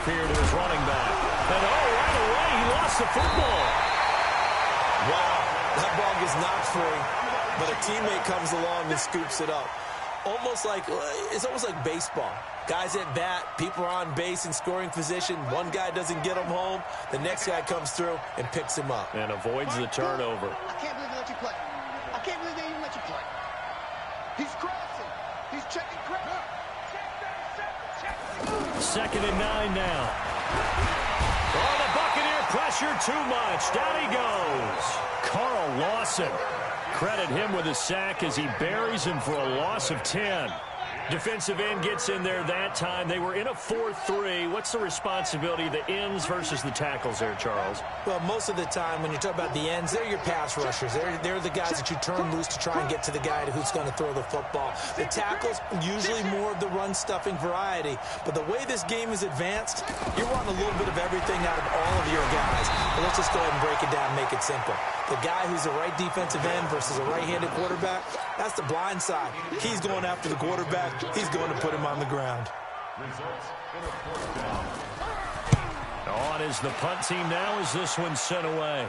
kickoff here to his running back. And right away, he lost the football. Wow, that ball gets knocked free, but a teammate comes along and scoops it up. It's almost like baseball. Guys at bat, people are on base in scoring position. One guy doesn't get him home. The next guy comes through and picks him up. And avoids the turnover. I can't believe they let you play. I can't believe they even let you play. He's crossing. He's checking crap. 2nd and 9 now. Oh, the Buccaneer pressure too much. Down he goes. Carl Lawson. Credit him with a sack as he buries him for a loss of 10. Defensive end gets in there that time. They were in a 4-3. What's the responsibility of the ends versus the tackles there, Charles? Well, most of the time when you talk about the ends, they're your pass rushers. They're the guys that you turn loose to try and get to the guy who's going to throw the football. The tackles, usually more of the run-stuffing variety. But the way this game is advanced, you're wanting a little bit of everything out of all of your guys. But let's just go ahead and break it down and make it simple. The guy who's a right defensive end versus a right-handed quarterback, that's the blind side. He's going after the quarterback. He's going to put him on the ground. On is the punt team now as this one's sent away.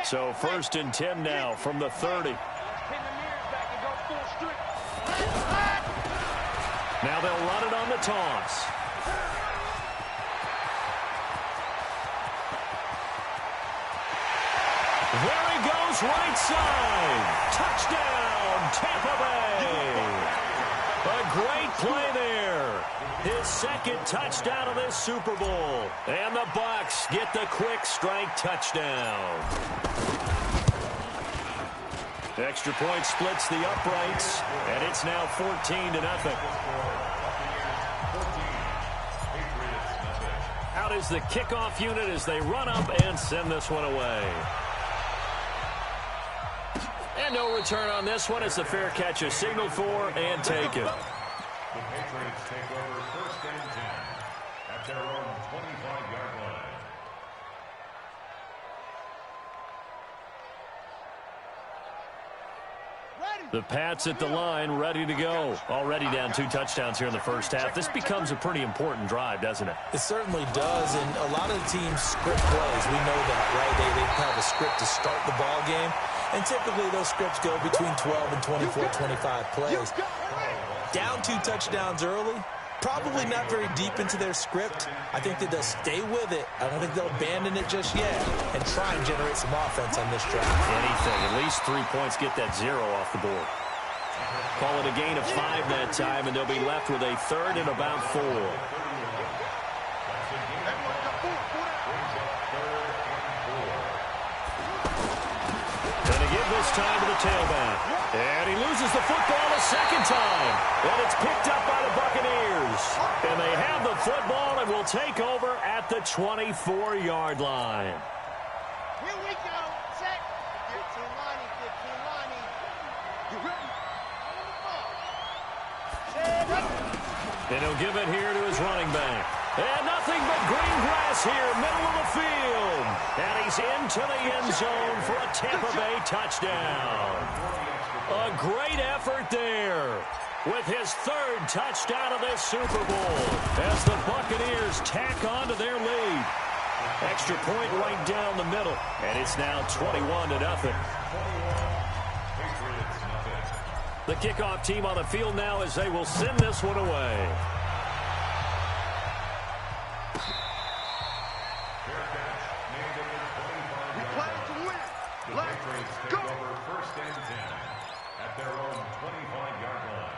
So 1st and 10 now from the 30. Now they'll run it on the toss. There he goes, right side. Touchdown, Tampa Bay. A great play there. His 2nd touchdown of this Super Bowl. And the Bucs get the quick strike touchdown. Extra point splits the uprights, and it's now 14-0. Out is the kickoff unit as they run up and send this one away. And no return on this one. It's a fair catch, a signal for, and taken. The Patriots take over 1st and 10 at their own 25-yard line. The Pats at the line, ready to go. Already down 2 touchdowns here in the first half. This becomes a pretty important drive, doesn't it? It certainly does, and a lot of the teams script plays. We know that, right? They have a script to start the ball game, and typically those scripts go between 12 and 24, 25 plays. Down 2 touchdowns early, probably not very deep into their script. I think that they'll stay with it. I don't think they'll abandon it just yet and try and generate some offense on this drive. Anything. At least 3 points get that 0 off the board. Call it a gain of 5 that time, and they'll be left with a 3rd and about 4. And to give this time to the tailback. And he loses the football a 2nd time. And it's picked up by the Buccaneers. And they have the football and will take over at the 24-yard line. Here we go. Set. 15 Lonnie. 15 Lonnie. You ready? And he'll give it here to his running back. And nothing but green grass here, middle of the field. And he's into the end zone for a Tampa Bay touchdown. A great effort there with his 3rd touchdown of this Super Bowl as the Buccaneers tack on to their lead. Extra point right down the middle, and it's now 21-0. The kickoff team on the field now as they will send this one away. Patriots take over 1st and 10 at their own 25-yard line.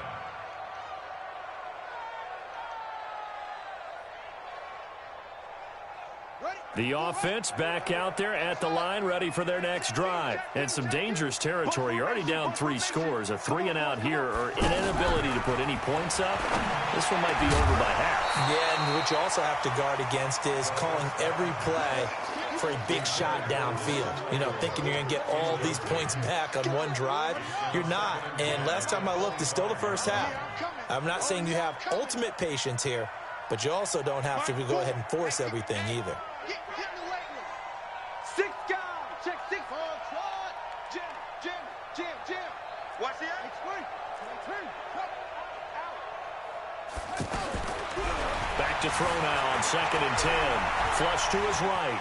The offense back out there at the line, ready for their next drive. And some dangerous territory. You're already down 3 scores. A 3-and-out here, or an inability to put any points up. This one might be over by half. Yeah, and what you also have to guard against is calling every play for a big shot downfield. You know, thinking you're going to get all these points back on one drive. You're not. And last time I looked, it's still the first half. I'm not saying you have ultimate patience here, but you also don't have to go ahead and force everything either. Get in the weight room. 6 guys. Check 6. Jim. Watch the out. Back to throw now on 2nd and 10. Flush to his right.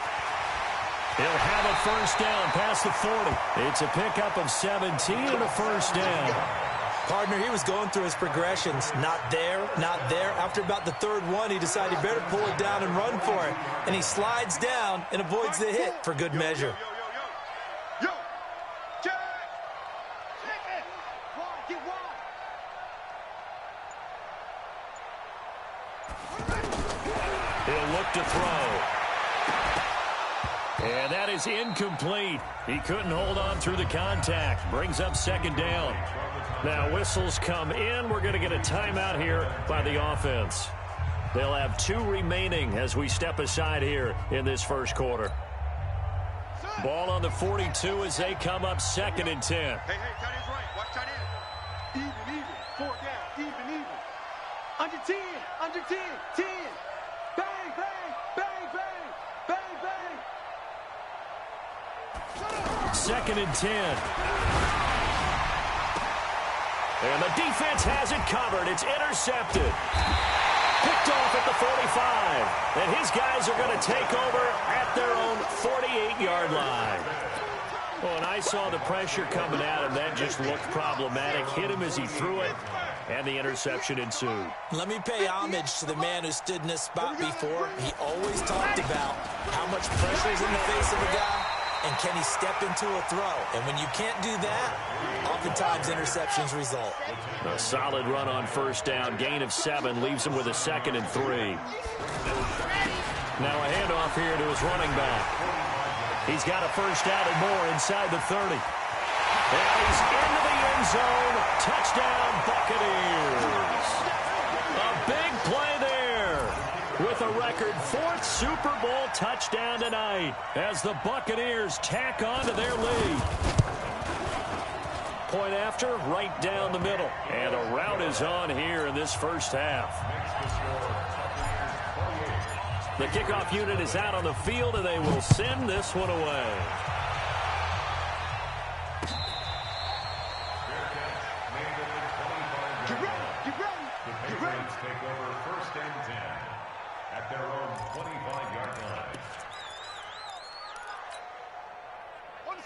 He'll have a first down past the 40. It's a pickup of 17 and a first down. Partner, he was going through his progressions. Not there, not there. After about the 3rd one, he decided he better pull it down and run for it. And he slides down and avoids the hit for good measure. Yo. Check. Get wide. He'll look to throw. And that is incomplete. He couldn't hold on through the contact. Brings up 2nd down. Now whistles come in. We're going to get a timeout here by the offense. They'll have 2 remaining as we step aside here in this first quarter. Ball on the 42 as they come up 2nd and 10. Hey, tight end's right. Watch tight end. Even. 4 down. Even. Under 10. 10. Bang. 2nd and 10. And the defense has it covered. It's intercepted. Picked off at the 45. And his guys are going to take over at their own 48-yard line. Well, and I saw the pressure coming at him. That just looked problematic. Hit him as he threw it, and the interception ensued. Let me pay homage to the man who stood in this spot before. He always talked about how much pressure is in the face of a guy, and can he step into a throw? And when you can't do that, oftentimes interceptions result. A solid run on first down. Gain of 7 leaves him with a 2nd and 3. Now a handoff here to his running back. He's got a first down and more inside the 30. And he's into the end zone. Touchdown, Buccaneers. A big play there with a record 4th Super Bowl touchdown tonight as the Buccaneers tack on to their lead. Point after, right down the middle. And a rout is on here in this first half. The kickoff unit is out on the field, and they will send this one away. Get ready. Take over 1st and 10 at their own 25-yard line.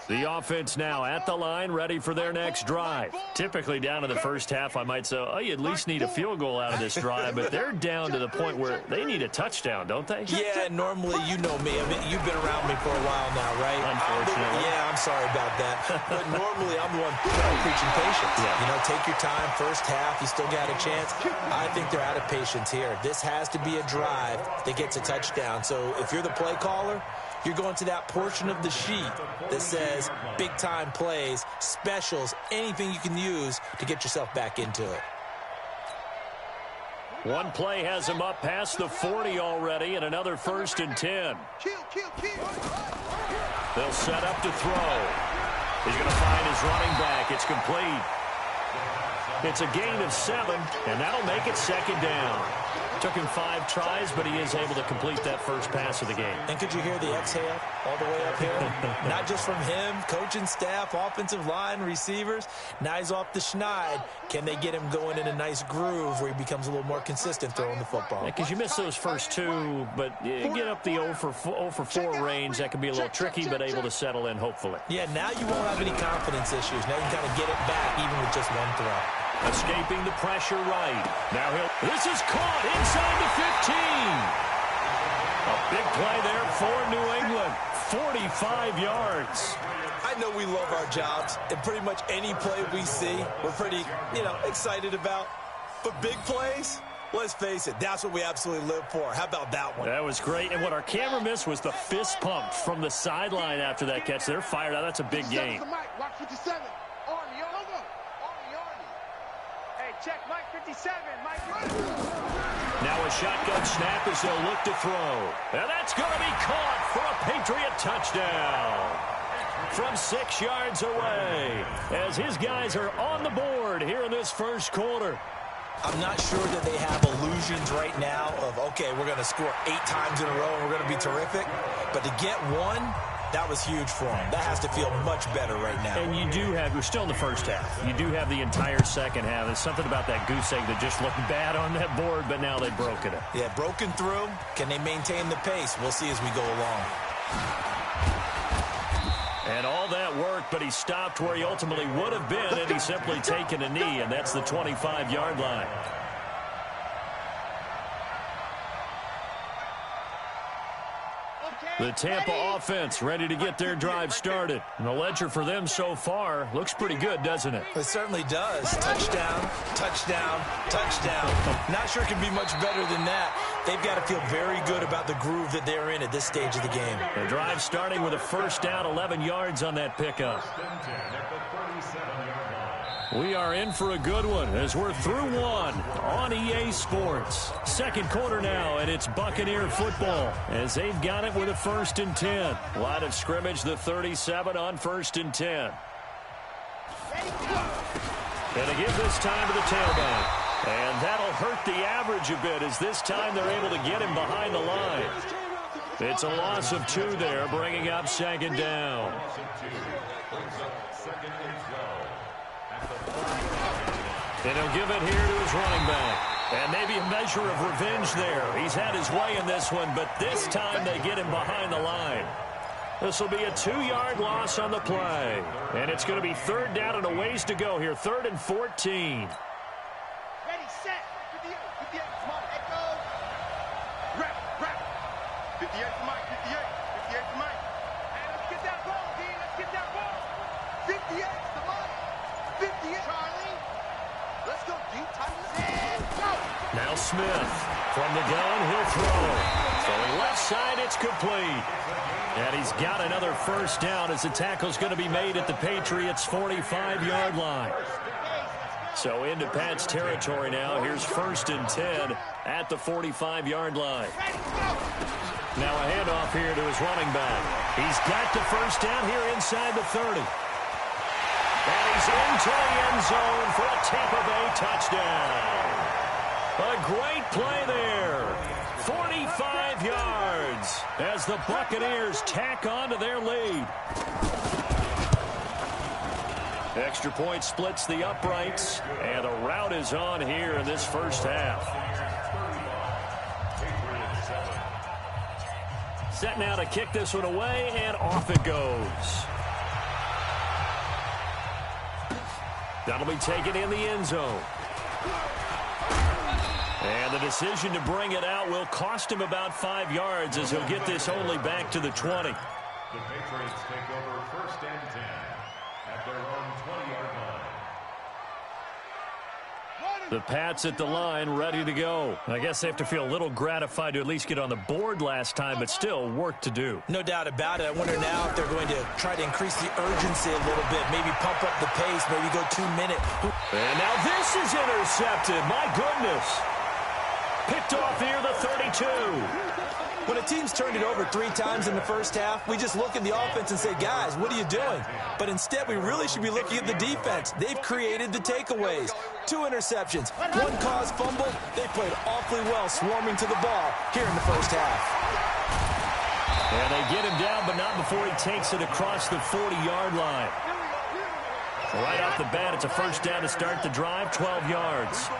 The offense now at the line, ready for their next drive. Typically down in the first half, I might say, oh, you at least need a field goal out of this drive, but they're down to the point where they need a touchdown, don't they? Yeah, normally, you know me. I mean, you've been around me for a while now, right? Unfortunately. Yeah, I'm sorry about that. But normally, I'm the one preaching patience. Yeah. You know, take your time. First half, you still got a chance. I think they're out of patience here. This has to be a drive that gets a touchdown. So if you're the play caller, you're going to that portion of the sheet that says big-time plays, specials, anything you can use to get yourself back into it. One play has him up past the 40 already, and another 1st and 10. Kill. They'll set up to throw. He's going to find his running back. It's complete. It's a gain of 7, and that'll make it 2nd down. Took him 5 tries, but he is able to complete that first pass of the game. And could you hear the exhale all the way up here? Not just from him, coaching staff, offensive line, receivers. Now he's off the schneid. Can they get him going in a nice groove where he becomes a little more consistent throwing the football? Because you miss those first 2, but you get up the 0 for 4 range. That can be a little tricky, but able to settle in, hopefully. Yeah, now you won't have any confidence issues. Now you can kind of get it back even with just one throw. Escaping the pressure right. Now this is caught inside the 15. A big play there for New England. 45 yards. I know we love our jobs, and pretty much any play we see, we're pretty, excited about. But big plays, Let's face it, that's what we absolutely live for. How about that one? That was great. And what our camera missed was the fist pump from the sideline after that catch. They're fired out. That's a big game. Watch 57. Army, Army. Hey, check Mike 57. Mike. Now a shotgun snap as they'll look to throw. And that's going to be caught for a Patriot touchdown. From 6 yards away, as his guys are on the board here in this first quarter. I'm not sure that they have illusions right now of, okay, we're going to score 8 times in a row and we're going to be terrific. But to get one, that was huge for them. That has to feel much better right now. And you do have, we're still in the first half. You do have the entire second half. There's something about that goose egg that just looked bad on that board, but now they've broken it. Yeah, broken through. Can they maintain the pace? We'll see as we go along. And all that work, but he stopped where he ultimately would have been had he simply taken a knee, and that's the 25-yard line. The Tampa offense ready to get their drive started. And the ledger for them so far looks pretty good, doesn't it? It certainly does. Touchdown, touchdown, touchdown. Not sure it can be much better than that. They've got to feel very good about the groove that they're in at this stage of the game. The drive starting with a first down, 11 yards on that pickup. We are in for a good one as we're through one on EA Sports. Second quarter now, and it's Buccaneer football as they've got it with a 1st and 10. Line of scrimmage, the 37 on 1st and 10. And to give this time to the tailback. And that'll hurt the average a bit as this time they're able to get him behind the line. It's a loss of 2 there, bringing up 2nd down. And he'll give it here to his running back. And maybe a measure of revenge there. He's had his way in this one, but this time they get him behind the line. This will be a 2-yard loss on the play. And it's going to be 3rd down and a ways to go here. 3rd and 14. Ready, set. 58, 58, come on, echo. Rap, rap. 58 for Mike, 58, 58 for Mike. Hey, let's get that ball, D, let's get that ball. 58 to Mike, 58. Charlie, let's go deep, tight end, go. Now Smith from the gun, he'll throw. Throwing left side, it's complete. And he's got another first down as the tackle's going to be made at the Patriots' 45-yard line. So into Pat's territory now. Here's 1st and 10 at the 45-yard line. Now a handoff here to his running back. He's got the first down here inside the 30. And he's into the end zone for a Tampa Bay touchdown. A great play there. 45 yards as the Buccaneers tack on to their lead. Extra point splits the uprights, and the route is on here in this first half. Set now to kick this one away, and off it goes. That'll be taken in the end zone. And the decision to bring it out will cost him about 5 yards as he'll get this only back to the 20. The Patriots take over 1st and 10 at their own 20-yard line. The Pats at the line, ready to go. I guess they have to feel a little gratified to at least get on the board last time, but still work to do. No doubt about it. I wonder now if they're going to try to increase the urgency a little bit, maybe pump up the pace, maybe go 2 minute. And now this is intercepted. My goodness. Picked off near the 32. When a team's turned it over 3 times in the first half, we just look at the offense and say, guys, what are you doing? But instead, we really should be looking at the defense. They've created the takeaways. 2 interceptions, 1 caused fumble. They played awfully well swarming to the ball here in the first half. And they get him down, but not before he takes it across the 40-yard line. Right off the bat, it's a first down to start the drive, 12 yards.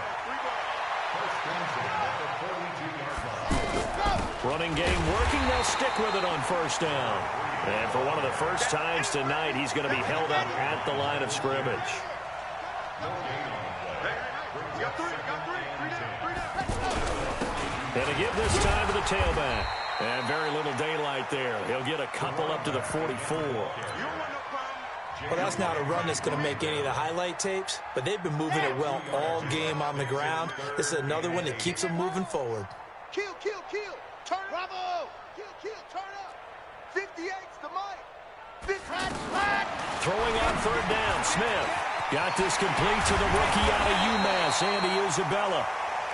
Running game working, they'll stick with it on first down. And for one of the first times tonight, he's going to be held up at the line of scrimmage. And to give this time to the tailback. And very little daylight there. He'll get a couple up to the 44. Well, that's not a run that's going to make any of the highlight tapes, but they've been moving it well all game on the ground. This is another one that keeps them moving forward. Kill. Turn up. Bravo. Kill. Turn up. 58's the mic. This hot. Throwing on third down, Smith. Got this complete to the rookie out of UMass, Andy Isabella.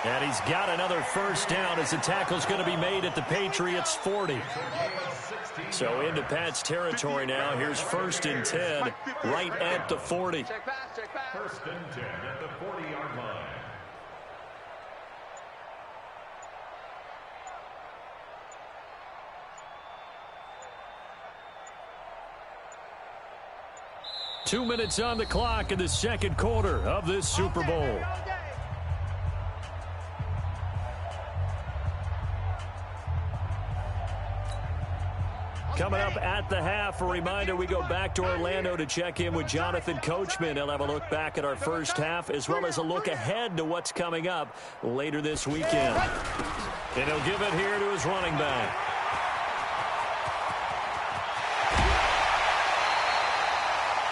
And he's got another first down as the tackle's going to be made at the Patriots' 40. So into Pat's territory now. Here's 1st and 10 right at the 40. First and 10 at the 40-yard line. Two minutes on the clock in the second quarter of this Super Bowl. Coming up at the half, a reminder, we go back to Orlando to check in with Jonathan Coachman. He'll have a look back at our first half as well as a look ahead to what's coming up later this weekend. And he'll give it here to his running back.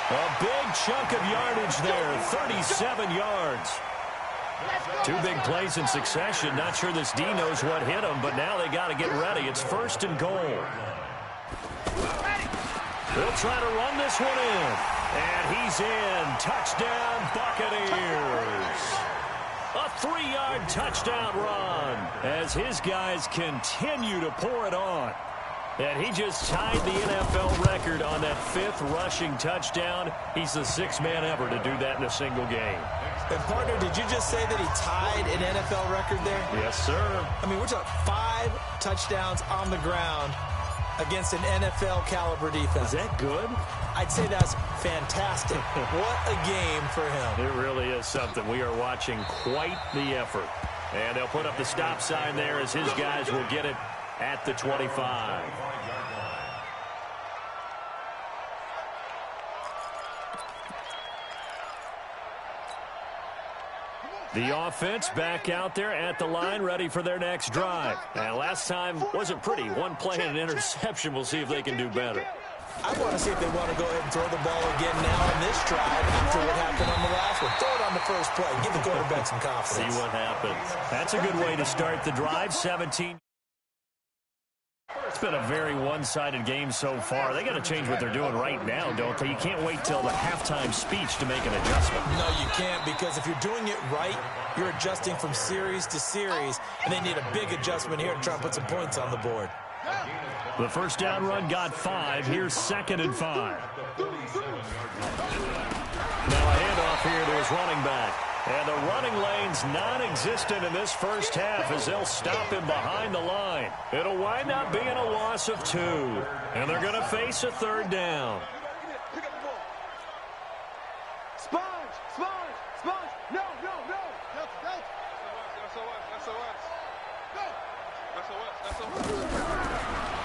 A big chunk of yardage there, 37 yards. Two big plays in succession. Not sure this D knows what hit him, but now they got to get ready. It's 1st and goal. They'll try to run this one in. And he's in. Touchdown, Buccaneers. A 3-yard touchdown run as his guys continue to pour it on. And he just tied the NFL record on that 5th rushing touchdown. He's the 6th man ever to do that in a single game. And, partner, did you just say that he tied an NFL record there? Yes, sir. I mean, we're talking 5 touchdowns on the ground against an NFL-caliber defense. Is that good? I'd say that's fantastic. What a game for him. It really is something. We are watching quite the effort. And they'll put up the stop sign there as his guys will get it at the 25. The offense back out there at the line, ready for their next drive. And last time wasn't pretty. One play and an interception. We'll see if they can do better. I want to see if they want to go ahead and throw the ball again now in this drive after what happened on the last one. Throw it on the first play. Give the quarterback some confidence. See what happens. That's a good way to start the drive. 17. It's been a very one-sided game so far. They got to change what they're doing right now, don't they? You can't wait till the halftime speech to make an adjustment. No, you can't, because if you're doing it right, you're adjusting from series to series, and they need a big adjustment here to try and put some points on the board. The first down run got 5. Here's 2nd and 5. Now a handoff here to his running back. And the running lane's non-existent in this first half as they'll stop him behind the line. It'll wind up being a loss of 2. And they're going to face a 3rd down. Pick up the ball. Sponge. No.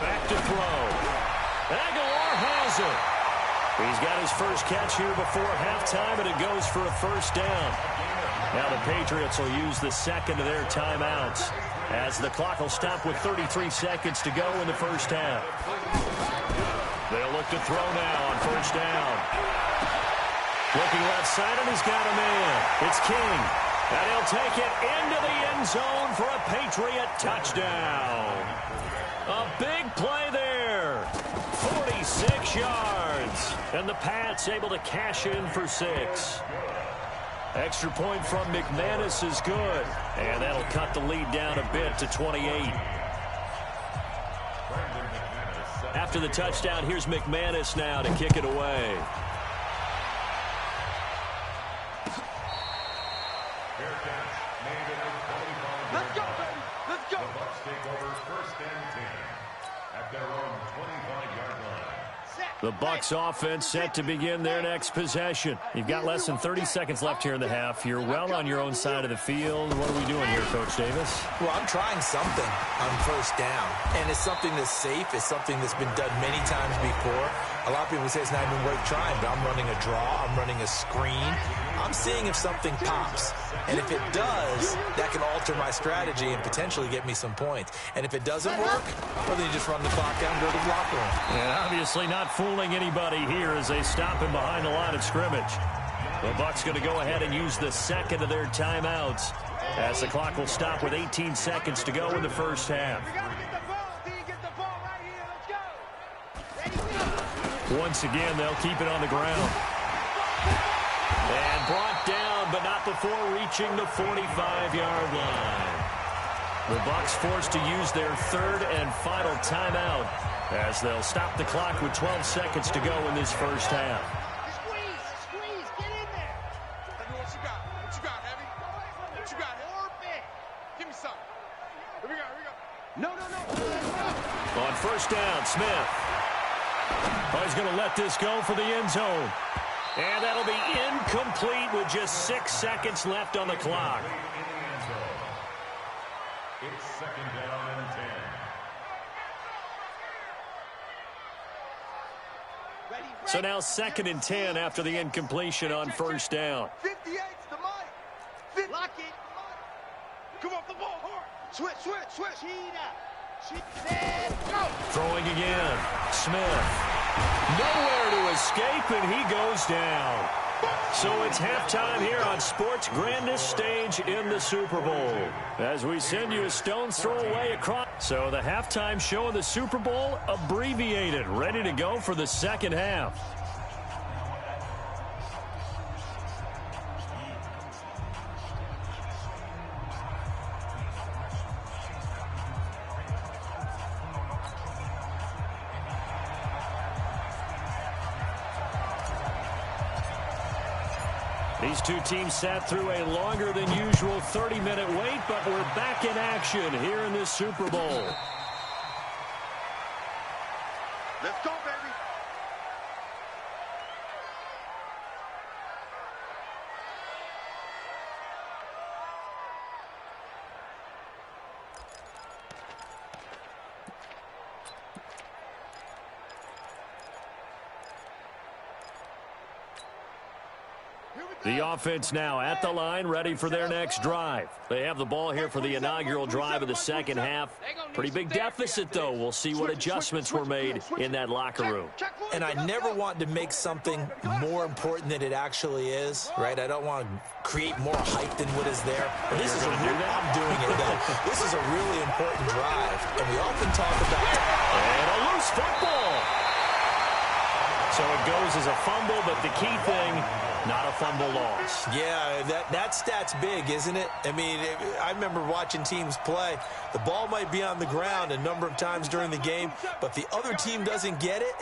Back to throw. Aguilar has it. He's got his first catch here before halftime, and it goes for a first down. Now the Patriots will use the second of their timeouts as the clock will stop with 33 seconds to go in the first half. They'll look to throw now on first down. Looking left side, and he's got a man. It's King. And he'll take it into the end zone for a Patriot touchdown. A big play there. 46 yards. And the Pats able to cash in for 6. Extra point from McManus is good. And that'll cut the lead down a bit to 28. After the touchdown, here's McManus now to kick it away. Let's go, baby. Let's go. The Bucs take over 1st and 10 at their own 25-yard line. The Bucs offense set to begin their next possession. You've got less than 30 seconds left here in the half. You're well on your own side of the field. What are we doing here, Coach Davis? Well, I'm trying something on first down, and it's something that's safe. It's something that's been done many times before. A lot of people say it's not even worth trying, but I'm running a draw, I'm running a screen. I'm seeing if something pops. And if it does, that can alter my strategy and potentially get me some points. And if it doesn't work, well, then you just run the clock down and go to the locker room. And obviously not fooling anybody here as they stop him behind the line of scrimmage. The Bucs going to go ahead and use the second of their timeouts as the clock will stop with 18 seconds to go in the first half. Once again, they'll keep it on the ground. And brought down, but not before reaching the 45-yard line. The Bucs forced to use their third and final timeout as they'll stop the clock with 12 seconds to go in this first half. Squeeze, get in there. Tell me what you got. What you got, Heavy? What you got, Orbit? Give me something. Here we go. No. On first down, Smith. Oh, he's going to let this go for the end zone. And that'll be incomplete with just 6 seconds left on the clock. It's second down and 10. So now second and 10 after the incompletion on first down. 58's the mic. Lock it. Come off the ball hard. Switch. Throwing again. Smith. Nowhere to escape, and he goes down. So it's halftime here on sports' grandest stage in the Super Bowl. As we send you a stone's throw away across. So the halftime show of the Super Bowl abbreviated, ready to go for the second half. These two teams sat through a longer than usual 30-minute wait, but we're back in action here in this Super Bowl. Let's go, baby. The offense now at the line, ready for their next drive. They have the ball here for the inaugural drive of the second half. Pretty big deficit, though. We'll see what adjustments were made in that locker room. And I never want to make something more important than it actually is, right? I don't want to create more hype than what is there. But this is I'm doing it, though. This is a really important drive, and we often talk about it. And a loose football. So it goes as a fumble, but the key thing, not a fumble loss. Yeah, that stat's big, isn't it? I mean, I remember watching teams play. The ball might be on the ground a number of times during the game, but the other team doesn't get it.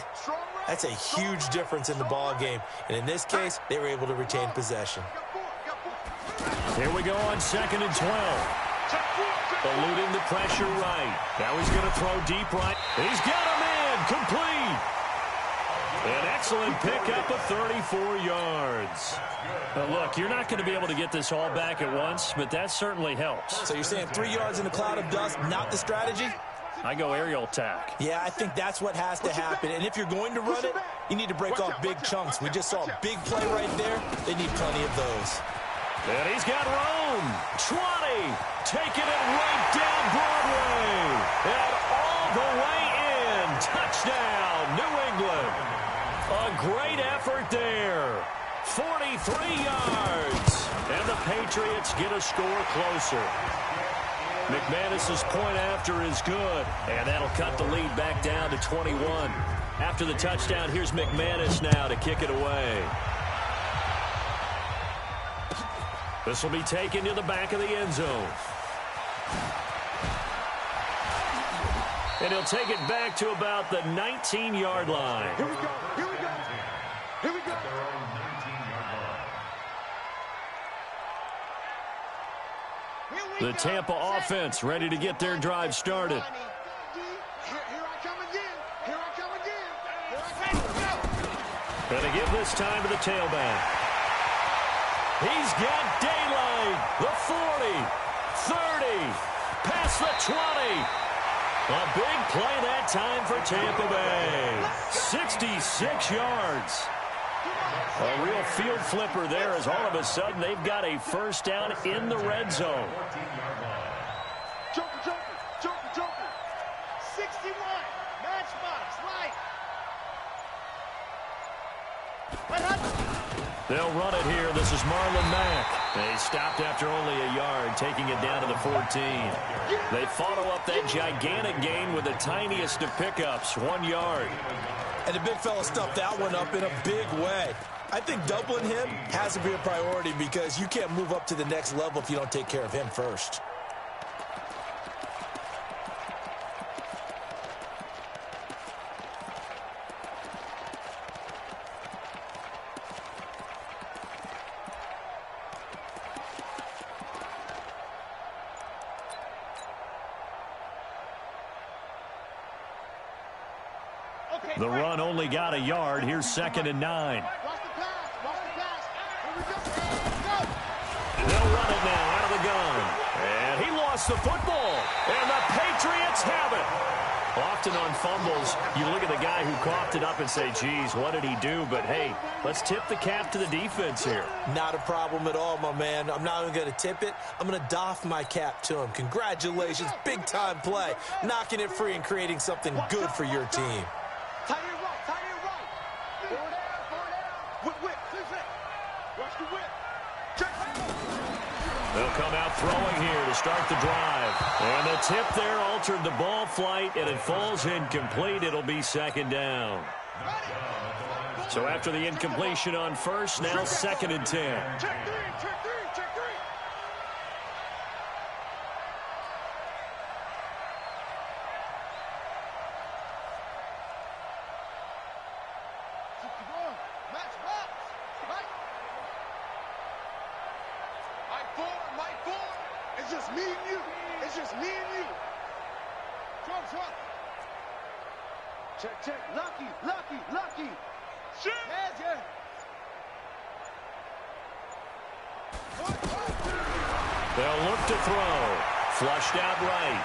That's a huge difference in the ball game. And in this case, they were able to retain possession. Here we go on second and 12. Eluding the pressure right. Now he's going to throw deep right. He's got a man complete. An excellent pickup of 34 yards. Now look, you're not going to be able to get this all back at once, but that certainly helps. So you're saying 3 yards in a cloud of dust, not the strategy? I go aerial attack. Yeah, I think that's what has to happen. And if you're going to run it, you need to break off big chunks. We just saw a big play right there. They need plenty of those. And he's got room. 20. Taking it right down Broadway. And all the way in. Touchdown, New England. A great effort there. 43 yards. And the Patriots get a score closer. McManus's point after is good. And that'll cut the lead back down to 21. After the touchdown, here's McManus now to kick it away. This will be taken to the back of the end zone. And he'll take it back to about the 19-yard line. Here we go. The Tampa offense ready to get their drive started. Going to give this time to the tailback. He's got daylight. The 40, 30, past the 20. A big play that time for Tampa Bay. 66 yards. A real field flipper there as all of a sudden they've got a first down in the red zone. Joker, Joker, Joker, Joker. 61. Matchbox, light. They'll run it here. This is Marlon Mack. They stopped after only a yard, taking it down to the 14. They follow up that gigantic gain with the tiniest of pickups, 1 yard. And the big fella stuffed that one up in a big way. I think doubling him has to be a priority because you can't move up to the next level if you don't take care of him first. The run only got a yard. Here's 2nd and 9. Watch the pass. Watch the pass. Here we go. They'll run it now out of the gun. And he lost the football. And the Patriots have it. Often on fumbles, you look at the guy who coughed it up and say, geez, what did he do? But, hey, let's tip the cap to the defense here. Not a problem at all, my man. I'm not even going to tip it. I'm going to doff my cap to him. Congratulations. Big-time play. Knocking it free and creating something good for your team. Tight end right. Tight end right. 4 down. 4 down. Whip, whip. Watch the whip. They'll come out throwing here to start the drive. And the tip there altered the ball flight, and it falls incomplete. It'll be 2nd down. So after the incompletion on first, now 2nd and 10. Check 3. Check 3. Check 3. Match box. Right. Mike 4. It's just me and you. It's just me and you. Trump. Check. Lucky. Shit. Yeah. They'll look to throw. Flushed out right.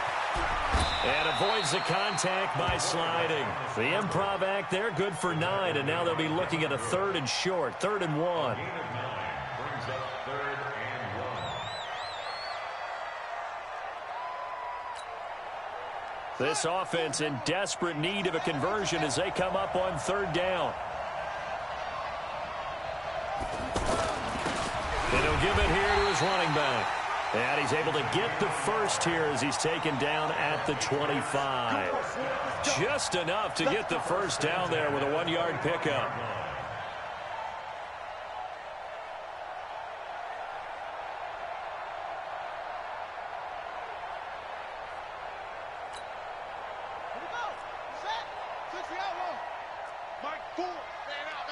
And avoids the contact by sliding. The improv act there, good for 9. And now they'll be looking at a 3rd and short. 3rd and 1. Gain of 9 brings up 3rd and 1. This offense in desperate need of a conversion as they come up on 3rd down. And he'll give it here to his running back. And he's able to get the first here as he's taken down at the 25. Just enough to get the first down there with a 1-yard pickup. Here we go. Set. 60 out long. Mike 4. Man out.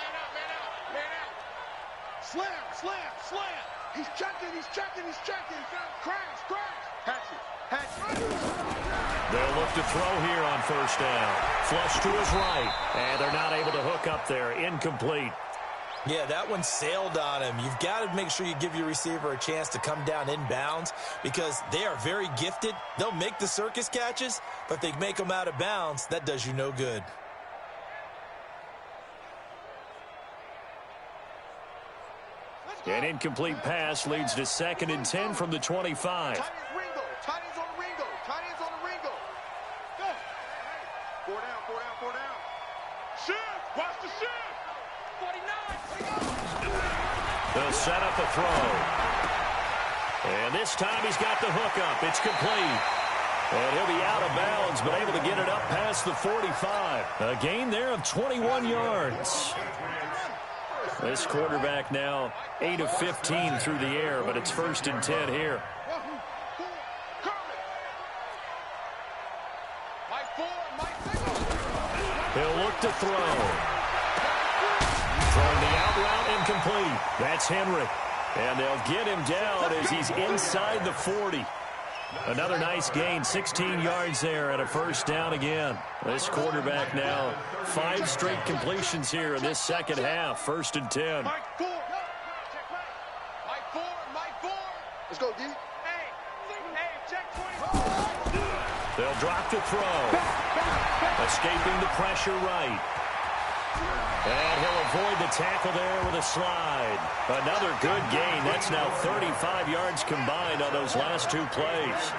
Slam. He's checking. Crash. Hatch it. They'll look to throw here on first down. Flush to his right. And they're not able to hook up there. Incomplete. Yeah, that one sailed on him. You've got to make sure you give your receiver a chance to come down inbounds because they are very gifted. They'll make the circus catches, but if they make them out of bounds, that does you no good. An incomplete pass leads to 2nd and 10 from the 25. Tight ends on the Ringo. Go. 4 down. Shift. Watch the shift. 49. They'll set up a throw. And this time he's got the hook up. It's complete. And he'll be out of bounds, but able to get it up past the 45. A gain there of 21 yards. This quarterback now 8 of 15 through the air, but it's 1st and 10 here. He'll look to throw. Throwing the out route incomplete. That's Henry. And they'll get him down as he's inside the 40. Another nice gain, 16 yards there and a first down again. This quarterback now 5 straight completions here in this second half. 1st and 10. Mike 4. Let's go, D. Hey, check 20. They'll drop to throw. Escaping the pressure right. And he'll avoid the tackle there with a slide. Another good gain. That's now 35 yards combined on those last two plays.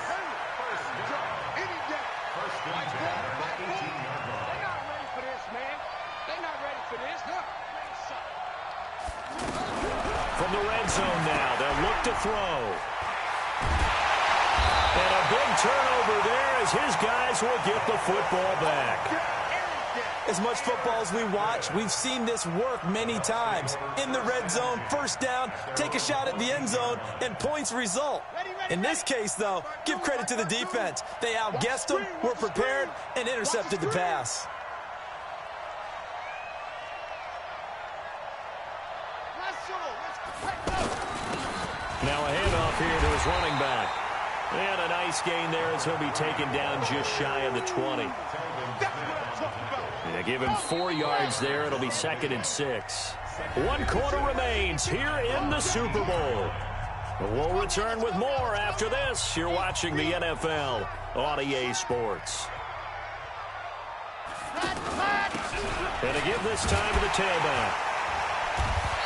From the red zone now, they'll look to throw. And a big turnover there as his guys will get the football back. As much football as we watch, we've seen this work many times. In the red zone, first down, take a shot at the end zone, and points result. In this case, though, give credit to the defense. They outguessed them, were prepared, and intercepted the pass. Now a handoff here to his running back. And a nice gain there as he'll be taken down just shy of the 20. They give him 4 yards there. It'll be 2nd and 6. 1 quarter remains here in the Super Bowl. We'll return with more after this. You're watching the NFL on EA Sports. And to give this time to the tailback.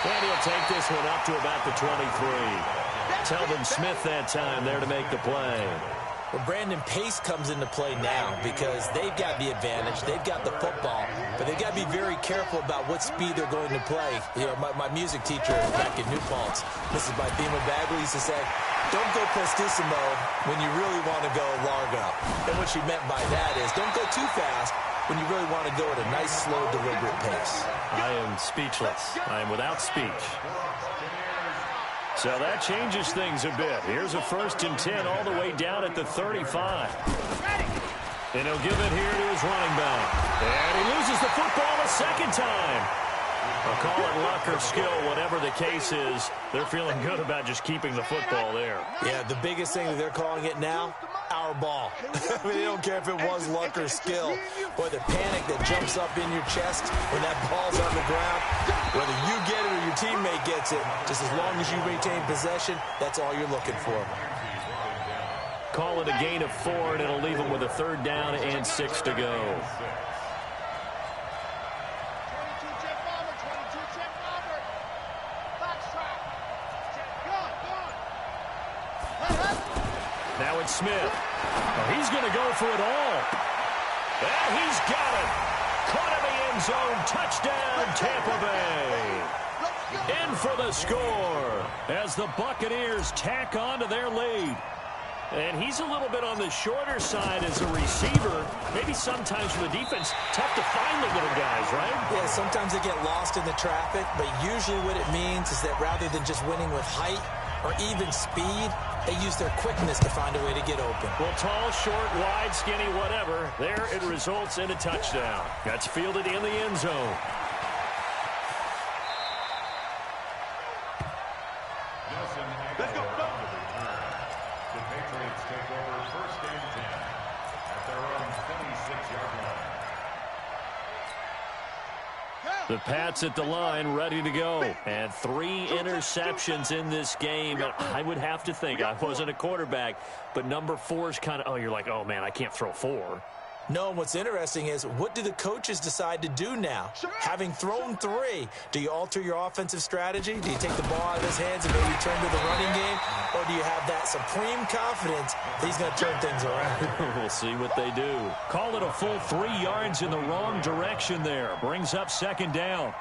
And he'll take this one up to about the 23. Telvin Smith that time there to make the play. Well, Brandon, pace comes into play now because they've got the advantage. They've got the football, but they've got to be very careful about what speed they're going to play. You know, my music teacher back in New Paltz, Mrs. Bythema Bagley, used to say, don't go prestissimo when you really want to go largo. And what she meant by that is don't go too fast when you really want to go at a nice, slow, deliberate pace. I am speechless. I am without speech. So that changes things a bit. Here's a 1st and 10 all the way down at the 35. And he'll give it here to his running back. And he loses the football a second time. I'll call it luck or skill, whatever the case is. They're feeling good about just keeping the football there. Yeah, the biggest thing that they're calling it now, our ball. I mean, they don't care if it was luck or skill. Boy, the panic that jumps up in your chest when that ball's on the ground, whether you get it or your teammate gets it, just as long as you retain possession, that's all you're looking for. Call it a gain of 4, and it'll leave them with a 3rd down and 6 to go. Now it's Smith. Oh, he's going to go for it all. And he's got it. Caught in the end zone. Touchdown, Tampa Bay. In for the score as the Buccaneers tack on to their lead. And he's a little bit on the shorter side as a receiver. Maybe sometimes for the defense, tough to find the little guys, right? Yeah, sometimes they get lost in the traffic, but usually what it means is that rather than just winning with height or even speed, they use their quickness to find a way to get open. Well, tall, short, wide, skinny, whatever. There it results in a touchdown. That's fielded in the end zone. Let's go. The Patriots take over 1st and 10 at their own 26-yard line. The Pats at the line, ready to go. And 3 interceptions in this game. I would have to think, I wasn't a quarterback, but number 4 is kind of, oh, you're like, oh, man, I can't throw 4. No, what's interesting is, what do the coaches decide to do now? Having thrown 3, do you alter your offensive strategy? Do you take the ball out of his hands and maybe turn to the running game? Or do you have that supreme confidence that he's going to turn things around? We'll see what they do. Call it a full 3 yards in the wrong direction there. Brings up 2nd down.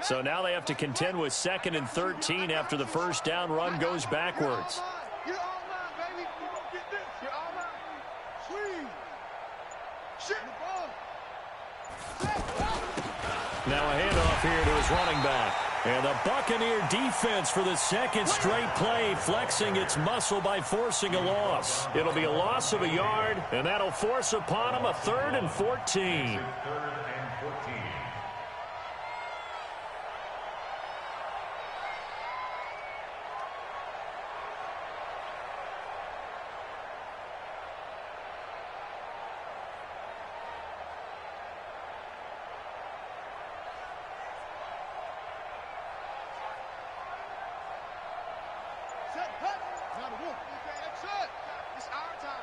So now they have to contend with 2nd and 13 after the first down run goes backwards. You're all mine, baby. You gonna get this. You're all mine. Swing. Shit the ball. Now a handoff here to his running back. And the Buccaneer defense for the 2nd straight play, flexing its muscle by forcing a loss. It'll be a loss of a yard, and that'll force upon them a 3rd and 14. 3rd and 14. Should. It's our time.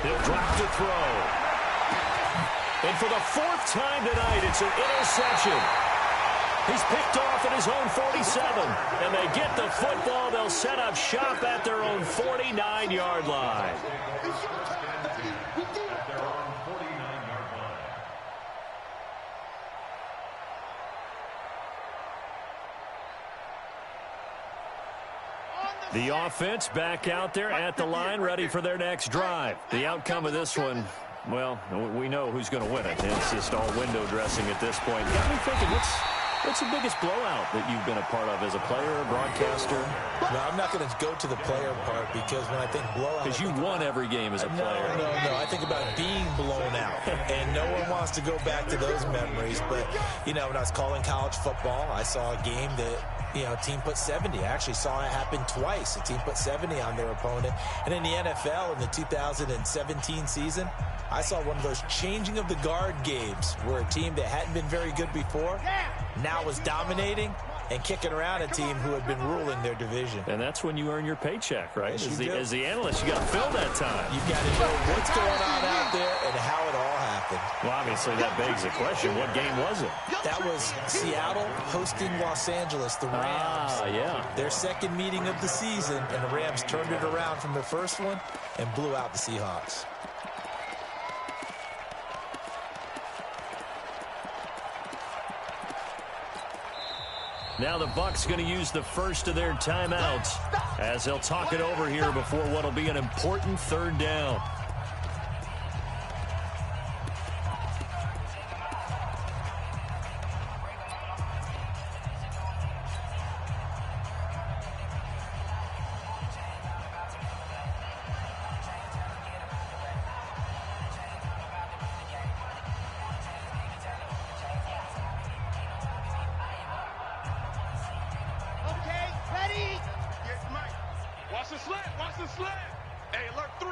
He'll drop to throw. And for the 4th time tonight, it's an interception. He's picked off at his own 47. And they get the football. They'll set up shop at their own 49-yard line. The offense back out there at the line, ready for their next drive. The outcome of this one, well, we know who's going to win it. It's just all window dressing at this point. Got me thinking, what's the biggest blowout that you've been a part of as a player or broadcaster? No, I'm not going to go to the player part because when I think blowout... Because you won every game as a player. No. I think about being blown out. And no one wants to go back to those memories. But, you know, when I was calling college football, I saw a game that... a team put 70. I actually saw it happen twice. A team put 70 on their opponent. And in the NFL, in the 2017 season, I saw one of those changing of the guard games where a team that hadn't been very good before now was dominating and kicking around a team who had been ruling their division. And that's when you earn your paycheck, right? Yes, As the analyst, you got to fill that time. You've got to know what's going on out there and how it all happened. Well, obviously, that begs the question, what game was it? That was Seattle hosting Los Angeles, the Rams. Yeah. Their second meeting of the season, and the Rams turned it around from their first one and blew out the Seahawks. Now the Bucs going to use the first of their timeouts as they'll talk it over here before what will be an important 3rd down. Watch the slant. Hey, alert 3.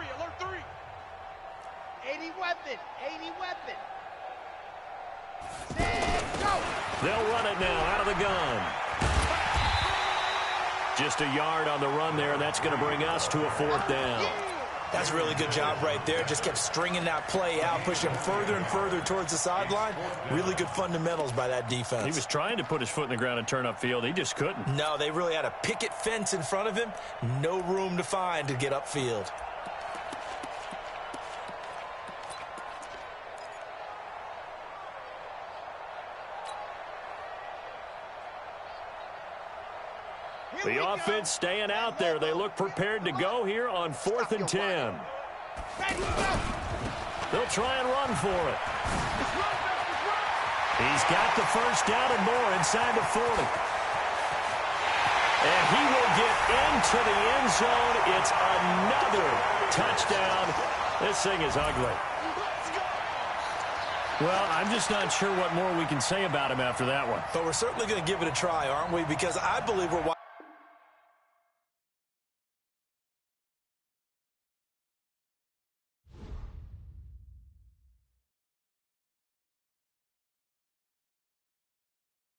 80 weapon. Go. They'll run it now out of the gun. Just a yard on the run there, and that's going to bring us to a 4th down. That's a really good job right there. Just kept stringing that play out, pushing further and further towards the sideline. Really good fundamentals by that defense. He was trying to put his foot in the ground and turn upfield. He just couldn't. No, they really had a picket fence in front of him. No room to find to get upfield. The offense staying out there. They look prepared to go here on 4th and 10. They'll try and run for it. He's got the first down and more inside the 40. And he will get into the end zone. It's another touchdown. This thing is ugly. Well, I'm just not sure what more we can say about him after that one. But we're certainly going to give it a try, aren't we? Because I believe we're